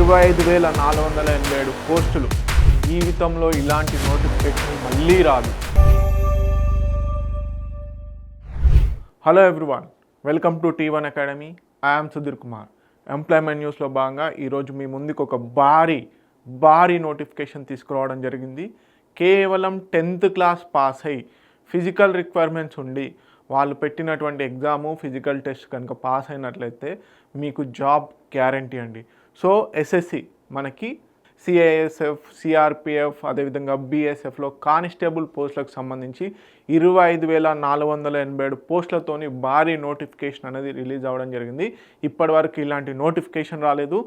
25,487 పోస్టులు. జీవితంలో ఇలాంటి నోటిఫికేషన్ మళ్ళీ రాదు. Hello everyone, welcome to T1 academy. I'm Sudheer Kumar. Employment న్యూస్లో భాగంగా ఈరోజు మీ ముందుకు ఒక భారీ నోటిఫికేషన్ తీసుకురావడం జరిగింది. కేవలం 10th క్లాస్ పాస్ అయ్యి ఫిజికల్ రిక్వైర్మెంట్స్ ఉండి వాళ్ళు పెట్టినటువంటి ఎగ్జాము ఫిజికల్ టెస్ట్ కనుక పాస్ అయినట్లయితే మీకు జాబ్ గ్యారంటీ అండి. సో ఎస్ఎస్సి మనకి సిఐఎస్ఎఫ్, సిఆర్పిఎఫ్, అదేవిధంగా బిఎస్ఎఫ్లో కానిస్టేబుల్ పోస్టులకు సంబంధించి 25,487 పోస్టులతోని భారీ నోటిఫికేషన్ అనేది రిలీజ్ అవ్వడం జరిగింది. ఇప్పటివరకు ఇలాంటి నోటిఫికేషన్ రాలేదు.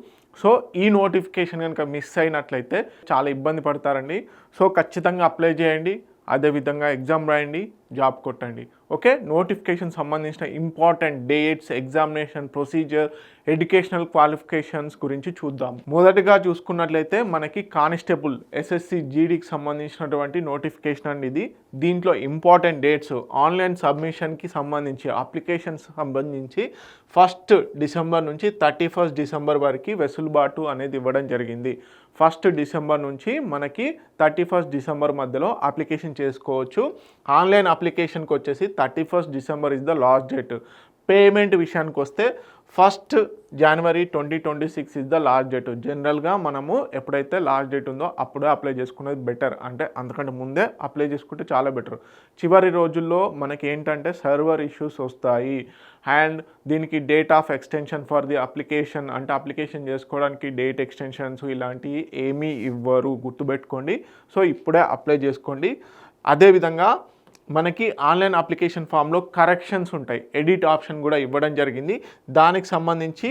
సో ఈ నోటిఫికేషన్ కనుక మిస్ అయినట్లయితే చాలా ఇబ్బంది పడతారండి. సో ఖచ్చితంగా అప్లై చేయండి, అదేవిధంగా ఎగ్జామ్ రాయండి, జాబ్ కొట్టండి. ఓకే, నోటిఫికేషన్ సంబంధించిన important dates, examination procedure, educational qualifications గురించి చూద్దాం. మొదటగా చూసుకున్నట్లయితే మనకి కానిస్టేబుల్ ఎస్ఎస్సి జీడీకి సంబంధించినటువంటి నోటిఫికేషన్ అండి ఇది. దీంట్లో ఇంపార్టెంట్ డేట్స్, ఆన్లైన్ సబ్మిషన్కి సంబంధించి, అప్లికేషన్స్ సంబంధించి 1 డిసెంబర్ నుంచి 31 డిసెంబర్ వరకు వెసులుబాటు అనేది ఇవ్వడం జరిగింది. 1 డిసెంబర్ నుంచి మనకి 31 డిసెంబర్ మధ్యలో అప్లికేషన్ చేసుకోవచ్చు. ఆన్లైన్ అప్లికేషన్కి వచ్చేసి 31 December is the last date. Payment విషయానికి వస్తే 1 జనవరి 2026 ఇస్ ద లాస్ట్ డేట్. జనరల్గా మనము ఎప్పుడైతే లాస్ట్ డేట్ ఉందో అప్పుడే అప్లై చేసుకునేది బెటర్. అంటే అంతకంటే ముందే అప్లై చేసుకుంటే చాలా బెటర్. చివరి రోజుల్లో మనకి ఏంటంటే సర్వర్ ఇష్యూస్ వస్తాయి. అండ్ దీనికి date of extension for the application, అంటే అప్లికేషన్ చేసుకోవడానికి డేట్ ఎక్స్టెన్షన్స్ ఇలాంటివి ఏమీ ఇవ్వరు, గుర్తుపెట్టుకోండి. సో ఇప్పుడే అప్లై చేసుకోండి. అదేవిధంగా మనకి ఆన్లైన్ అప్లికేషన్ ఫామ్లో కరెక్షన్స్ ఉంటాయి, ఎడిట్ ఆప్షన్ కూడా ఇవ్వడం జరిగింది. దానికి సంబంధించి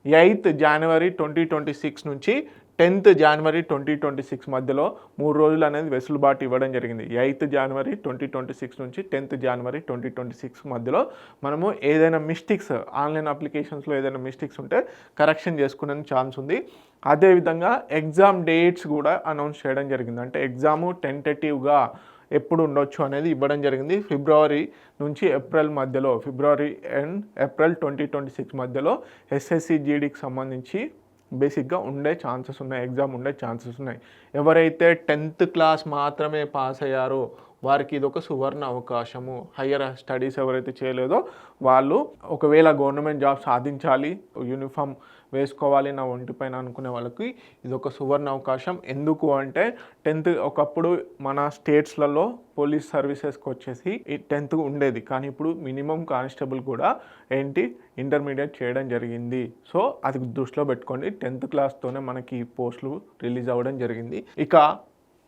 8th జనవరి 2026 నుంచి 10th జనవరి 2026 మధ్యలో 3 రోజులు అనేది వెసులుబాటు ఇవ్వడం జరిగింది. 8th జనవరి 2026 నుంచి 10th జనవరి 2026 మధ్యలో మనము ఏదైనా మిస్టేక్స్, ఆన్లైన్ అప్లికేషన్స్లో ఏదైనా మిస్టేక్స్ ఉంటే కరెక్షన్ చేసుకునే ఛాన్స్ ఉంది. అదేవిధంగా ఎగ్జామ్ డేట్స్ కూడా అనౌన్స్ చేయడం జరిగింది. అంటే ఎగ్జాము టెంటేటివ్గా ఎప్పుడు ఉండొచ్చు అనేది ఇవ్వడం జరిగింది. ఫిబ్రవరి నుంచి ఏప్రిల్ మధ్యలో, ఫిబ్రవరి అండ్ ఏప్రిల్ 2026 మధ్యలో ఎస్ఎస్సి జీడీకి సంబంధించి బేసిక్గా ఉండే ఛాన్సెస్ ఉన్నాయి, ఎగ్జామ్ ఉండే ఛాన్సెస్ ఉన్నాయి. ఎవరైతే 10th క్లాస్ మాత్రమే పాస్ అయ్యారో వారికి ఇది ఒక సువర్ణ అవకాశము. హయ్యర్ స్టడీస్ ఎవరైతే చేయలేదో వాళ్ళు ఒకవేళ గవర్నమెంట్ జాబ్ సాధించాలి, యూనిఫామ్ వేసుకోవాలి నా ఒంటిపైన అనుకునే వాళ్ళకి ఇది ఒక సువర్ణ అవకాశం. ఎందుకు అంటే 10th ఒకప్పుడు మన స్టేట్స్లలో పోలీస్ సర్వీసెస్కి వచ్చేసి 10th ఉండేది, కానీ ఇప్పుడు మినిమం కానిస్టేబుల్ కూడా ఇంటర్మీడియట్ చేయడం జరిగింది. సో అది దృష్టిలో పెట్టుకోండి. 10th క్లాస్తోనే మనకి పోస్టులు రిలీజ్ అవ్వడం జరిగింది. ఇక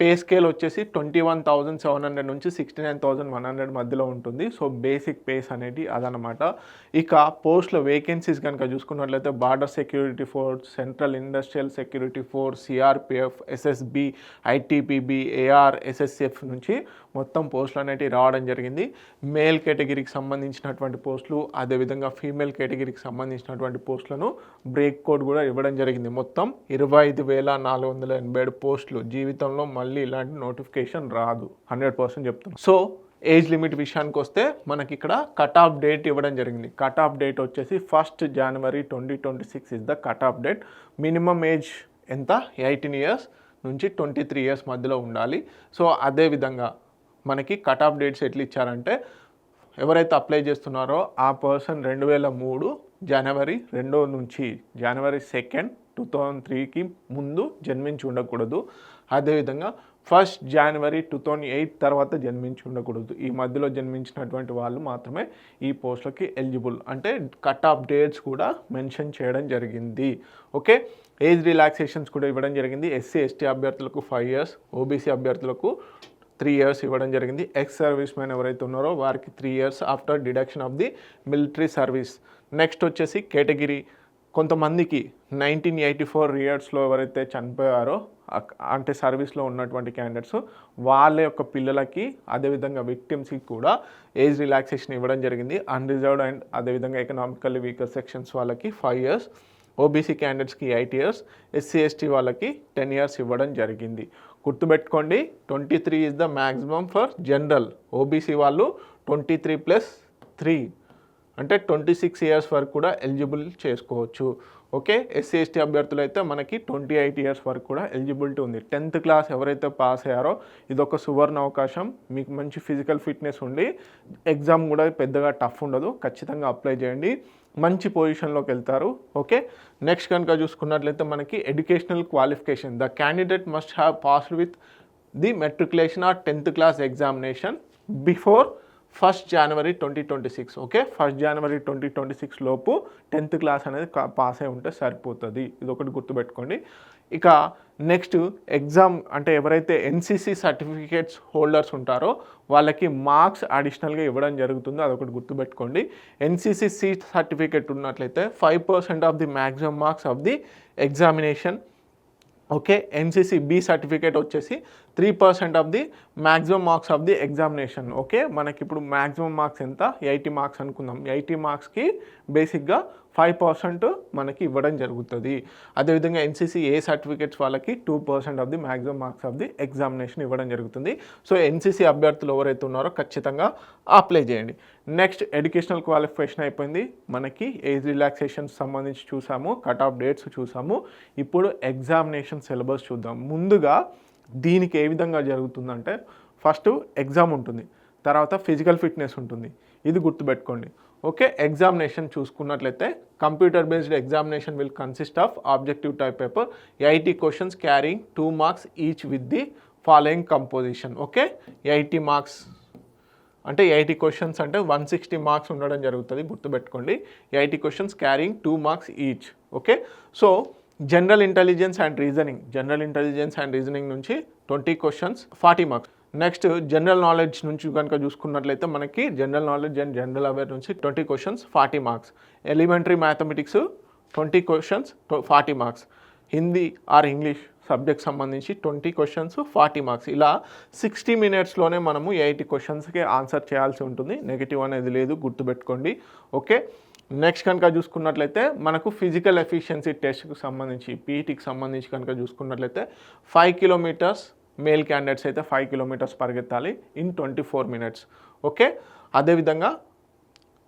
పే స్కేల్ వచ్చేసి 21,700 నుంచి 69,100 మధ్యలో ఉంటుంది. సో బేసిక్ పేస్ అనేది అదనమాట. ఇక పోస్టుల వేకెన్సీస్ కనుక చూసుకున్నట్లయితే border security force, central industrial security force, CRPF, SSB, ITBP, AR, SSF నుంచి మొత్తం పోస్టులు అనేటివి రావడం జరిగింది. మేల్ కేటగిరీకి సంబంధించినటువంటి పోస్టులు, అదేవిధంగా ఫీమేల్ కేటగిరీకి సంబంధించినటువంటి పోస్టులను బ్రేక్ కోడ్ కూడా ఇవ్వడం జరిగింది. మొత్తం 25,487 పోస్టులు. జీవితంలో మళ్ళీ ఇలాంటి నోటిఫికేషన్ రాదు, 100% చెప్తున్నాను. సో ఏజ్ లిమిట్ విషయానికి వస్తే మనకి ఇక్కడ కట్ ఆఫ్ డేట్ ఇవ్వడం జరిగింది. కట్ ఆఫ్ డేట్ వచ్చేసి 1 జనవరి 2026 is the cut off date. Minimum age ఎంత? 18 ఇయర్స్ నుంచి 23 ఇయర్స్ మధ్యలో ఉండాలి. సో అదేవిధంగా మనకి కట్ ఆఫ్ డేట్స్ ఎట్లా ఇచ్చారంటే, ఎవరైతే అప్లై చేస్తున్నారో ఆ పర్సన్ 2003 జనవరి 2 నుంచి జనవరి 2, 2003కి ముందు జన్మించి ఉండకూడదు. అదేవిధంగా 1 జనవరి 2008 తర్వాత జన్మించి ఉండకూడదు. ఈ మధ్యలో జన్మించినటువంటి వాళ్ళు మాత్రమే ఈ పోస్టులకి ఎలిజిబుల్. అంటే కట్ ఆఫ్ డేట్స్ కూడా మెన్షన్ చేయడం జరిగింది. ఓకే, ఏజ్ రిలాక్సేషన్స్ కూడా ఇవ్వడం జరిగింది. ఎస్సీ ఎస్టీ అభ్యర్థులకు 5 ఇయర్స్, ఓబీసీ అభ్యర్థులకు 3 ఇయర్స్ ఇవ్వడం జరిగింది. ఎక్స్ సర్వీస్ మెన్ ఎవరైతే ఉన్నారో వారికి 3 years after deduction of the military service. Next వచ్చేసి కేటగిరీ, కొంతమందికి 1984 ఇయర్స్లో ఎవరైతే చనిపోయారో, అంటే సర్వీస్లో ఉన్నటువంటి క్యాండిడేట్స్, వాళ్ళ యొక్క పిల్లలకి, అదేవిధంగా విక్టిమ్స్కి కూడా ఏజ్ రిలాక్సేషన్ ఇవ్వడం జరిగింది. అన్రిజర్వ్డ్ అండ్ అదేవిధంగా ఎకనామికల్లీ వీకర్ సెక్షన్స్ వాళ్ళకి 5 ఇయర్స్, ఓబీసీ క్యాండిడేట్స్కి 8 ఇయర్స్, ఎస్సీ ఎస్టీ వాళ్ళకి 10 ఇయర్స్ ఇవ్వడం జరిగింది. గుర్తుపెట్టుకోండి, 23 is the maximum for general. OBC వాళ్ళు 23+3 అంటే 26 ఇయర్స్ వరకు కూడా ఎలిజిబుల్ చేసుకోవచ్చు. ఓకే, ఎస్సీ ఎస్టీ అభ్యర్థులు అయితే మనకి 28 ఇయర్స్ వరకు కూడా ఎలిజిబిలిటీ ఉంది. 10th క్లాస్ ఎవరైతే పాస్ అయ్యారో ఇదొక సువర్ణ అవకాశం. మీకు మంచి ఫిజికల్ ఫిట్నెస్ ఉండి ఎగ్జామ్ కూడా పెద్దగా టఫ్ ఉండదు. ఖచ్చితంగా అప్లై చేయండి, మంచి పొజిషన్లోకి వెళ్తారు. ఓకే, నెక్స్ట్ కనుక చూసుకున్నట్లయితే మనకి educational qualification. The candidate must have passed with the matriculation or 10th class examination before 1st January 2026. Okay, 1st January 2026 లోపు 10th క్లాస్ అనేది పాస్ అయి ఉంటే సరిపోతుంది. ఇది ఒకటి గుర్తుపెట్టుకోండి. ఇక నెక్స్ట్ ఎగ్జామ్ అంటే ఎవరైతే ఎన్సీసీ సర్టిఫికేట్స్ హోల్డర్స్ ఉంటారో వాళ్ళకి మార్క్స్ అడిషనల్గా ఇవ్వడం జరుగుతుందో అదొకటి గుర్తుపెట్టుకోండి. ఎన్సీసీ సీట్ సర్టిఫికేట్ ఉన్నట్లయితే 5% of the maximum marks of the examination. Okay, NCC B certificate వచ్చేసి 3% of the maximum marks of the examination. Okay, మనకి ఇప్పుడు మ్యాక్సిమం మార్క్స్ ఎంత, 80 మార్క్స్ అనుకుందాం. 80 మార్క్స్కి బేసిక్గా 5% మనకి ఇవ్వడం జరుగుతుంది. అదేవిధంగా ఎన్సీసీ ఏ సర్టిఫికేట్స్ వాళ్ళకి 2% of the maximum marks of the examination ఇవ్వడం జరుగుతుంది. సో ఎన్సీసీ అభ్యర్థులు ఎవరైతే ఉన్నారో ఖచ్చితంగా అప్లై చేయండి. నెక్స్ట్ ఎడ్యుకేషనల్ క్వాలిఫికేషన్ అయిపోయింది. మనకి ఏజ్ రిలాక్సేషన్స్ సంబంధించి చూసాము, కట్ ఆఫ్ డేట్స్ చూసాము. ఇప్పుడు ఎగ్జామినేషన్ సిలబస్ చూద్దాం. ముందుగా దీనికి ఏ విధంగా జరుగుతుందంటే ఫస్ట్ ఎగ్జామ్ ఉంటుంది, తర్వాత ఫిజికల్ ఫిట్నెస్ ఉంటుంది. ఇది గుర్తుపెట్టుకోండి. ఓకే, ఎగ్జామినేషన్ చూసుకున్నట్లయితే computer based examination will consist of objective type paper, 80 questions carrying 2 marks each with the following composition. Okay, 80 marks అంటే 80 క్వశ్చన్స్ అంటే 160 మార్క్స్ ఉండడం జరుగుతుంది. గుర్తుపెట్టుకోండి, 80 questions carrying 2 marks each. Okay, so general intelligence and reasoning నుంచి 20 questions 40 marks. Next general knowledge నుంచి కనుక చూసుకున్నట్లయితే మనకి general knowledge and general aware నుంచి 20 questions 40 marks. Elementary mathematics 20 questions 40 marks. Hindi or English subject సంబంధించి 20 క్వశ్చన్స్ 40 మార్క్స్. ఇలా 60 మినిట్స్లోనే మనము 80 క్వశ్చన్స్కి ఆన్సర్ చేయాల్సి ఉంటుంది. నెగిటివ్ అనేది లేదు, గుర్తుపెట్టుకోండి. ఓకే, నెక్స్ట్ కనుక చూసుకున్నట్లయితే మనకు ఫిజికల్ ఎఫిషియన్సీ టెస్ట్కి సంబంధించి పీఈటీకి సంబంధించి కనుక చూసుకున్నట్లయితే 5 కిలోమీటర్స్ మేల్ క్యాండిడేట్స్ అయితే 5 కిలోమీటర్స్ పరిగెత్తాలి ఇన్ 24 మినిట్స్. ఓకే, అదేవిధంగా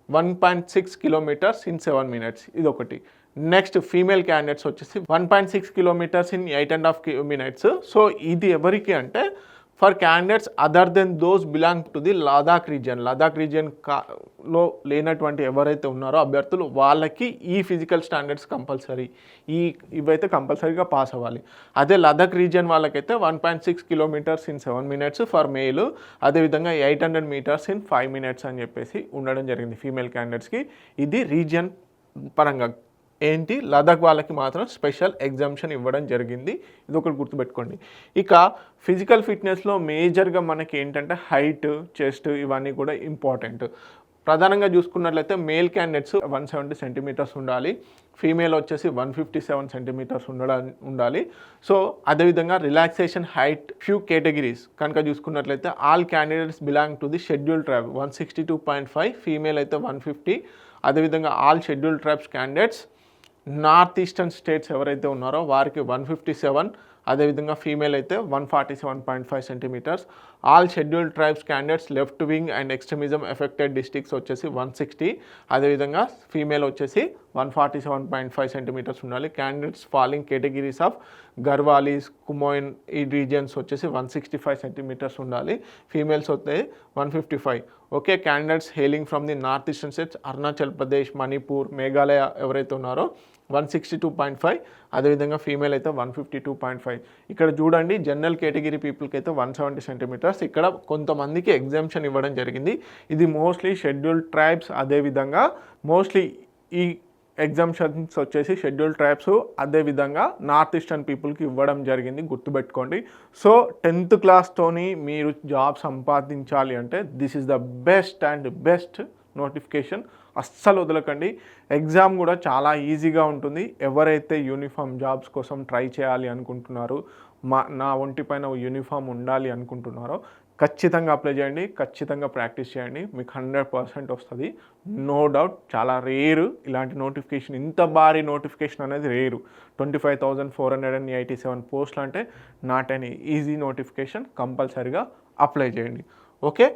1.6 కిలోమీటర్స్ ఇన్ 7 మినిట్స్. ఇది ఒకటి. నెక్స్ట్ ఫీమేల్ క్యాండిడేట్స్ వచ్చేసి 1.6 కిలోమీటర్స్ ఇన్ 8.5 మినిట్స్. సో ఇది ఎవరికి అంటే for candidates other than those belong to the Ladakh region లో లేనటువంటి ఎవరైతే ఉన్నారో అభ్యర్థులు వాళ్ళకి ఈ ఫిజికల్ స్టాండర్డ్స్ కంపల్సరీ, ఇవైతే కంపల్సరీగా పాస్ అవ్వాలి. అదే లదాఖ్ రీజియన్ వాళ్ళకైతే 1.6 kilometres in 7 minutes for male, అదేవిధంగా 800 మీటర్స్ ఇన్ 5 మినిట్స్ అని చెప్పేసి ఉండడం జరిగింది ఫీమేల్ క్యాండిడేట్స్కి. ఇది రీజియన్ పరంగా ఏంటి, లదాఖ్ వాళ్ళకి మాత్రం స్పెషల్ ఎగ్జామ్షన్ ఇవ్వడం జరిగింది. ఇది ఒకటి గుర్తుపెట్టుకోండి. ఇక ఫిజికల్ ఫిట్నెస్లో మేజర్గా మనకి ఏంటంటే హైట్, చెస్ట్ ఇవన్నీ కూడా ఇంపార్టెంట్. ప్రధానంగా చూసుకున్నట్లయితే మేల్ క్యాండిడేట్స్ 170 సెంటీమీటర్స్ ఉండాలి, ఫీమేల్ వచ్చేసి 157 సెంటీమీటర్స్ ఉండాలి. సో అదేవిధంగా రిలాక్సేషన్ హైట్ ఫ్యూ కేటగిరీస్ కనుక చూసుకున్నట్లయితే all candidates belong to the schedule tribe 162.5, female అయితే 150. అదేవిధంగా all schedule tribes candidates north eastern states ఎవరైతే ఉన్నారో వారికి 157, అదేవిధంగా ఫీమేల్ అయితే 147.5 centimetres. All scheduled tribes candidates left wing and extremism affected districts వచ్చేసి 160, అదేవిధంగా ఫీమేల్ వచ్చేసి 147.5 సెంటీమీటర్స్ ఉండాలి. Candidates following categories of Garhwalis, Kumaon ఈ రీజియన్స్ వచ్చేసి 165 సెంటీమీటర్స్ ఉండాలి, ఫీమేల్స్ వస్తే 155. Okay, candidates hailing from the north eastern states Arunachal Pradesh, Manipur, Meghalaya ఎవరైతే ఉన్నారో 162.5, అదేవిధంగా ఫీమేల్ అయితే 152.5. ఇక్కడ చూడండి జనరల్ కేటగిరీ పీపుల్కి అయితే 170 సెంటీమీటర్స్. ఇక్కడ కొంతమందికి ఎగ్జామ్షన్ ఇవ్వడం జరిగింది. ఇది మోస్ట్లీ షెడ్యూల్డ్ ట్రైబ్స్, అదేవిధంగా మోస్ట్లీ ఈ ఎగ్జామ్షన్స్ వచ్చేసి షెడ్యూల్డ్ ట్రైబ్స్, అదేవిధంగా నార్త్ ఈస్టర్న్ పీపుల్కి ఇవ్వడం జరిగింది. గుర్తుపెట్టుకోండి. సో 10th క్లాస్తోని మీరు జాబ్ సంపాదించాలి అంటే this is the best notification. అస్సలు వదలకండి. ఎగ్జామ్ కూడా చాలా ఈజీగా ఉంటుంది. ఎవరైతే యూనిఫామ్ జాబ్స్ కోసం ట్రై చేయాలి అనుకుంటున్నారో, నా ఒంటిపైన యూనిఫామ్ ఉండాలి అనుకుంటున్నారో ఖచ్చితంగా అప్లై చేయండి, ఖచ్చితంగా ప్రాక్టీస్ చేయండి. మీకు 100% వస్తుంది, నో డౌట్. చాలా రేరు ఇలాంటి నోటిఫికేషన్, ఇంత భారీ నోటిఫికేషన్ అనేది రేరు. 25,487 పోస్టులు అంటే నాట్ ఎనీ ఈజీ నోటిఫికేషన్. కంపల్సరీగా అప్లై చేయండి. ఓకే,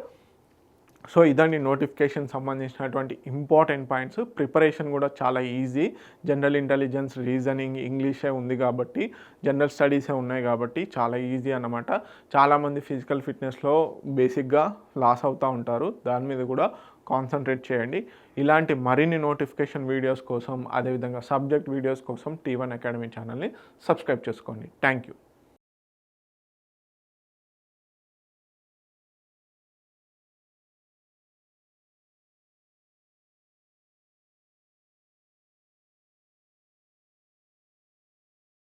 సో ఇదండి నోటిఫికేషన్ సంబంధించినటువంటి ఇంపార్టెంట్ పాయింట్స్. ప్రిపరేషన్ కూడా చాలా ఈజీ. జనరల్ ఇంటెలిజెన్స్, రీజనింగ్, ఇంగ్లీషే ఉంది కాబట్టి, జనరల్ స్టడీసే ఉన్నాయి కాబట్టి చాలా ఈజీ అన్నమాట. చాలామంది ఫిజికల్ ఫిట్నెస్లో బేసిక్గా లాస్ అవుతూ ఉంటారు. దాని మీద కూడా కాన్సన్ట్రేట్ చేయండి. ఇలాంటి మరిన్ని నోటిఫికేషన్ వీడియోస్ కోసం, అదేవిధంగా సబ్జెక్ట్ వీడియోస్ కోసం T1 అకాడమీ ఛానల్ని సబ్స్క్రైబ్ చేసుకోండి. Thank you.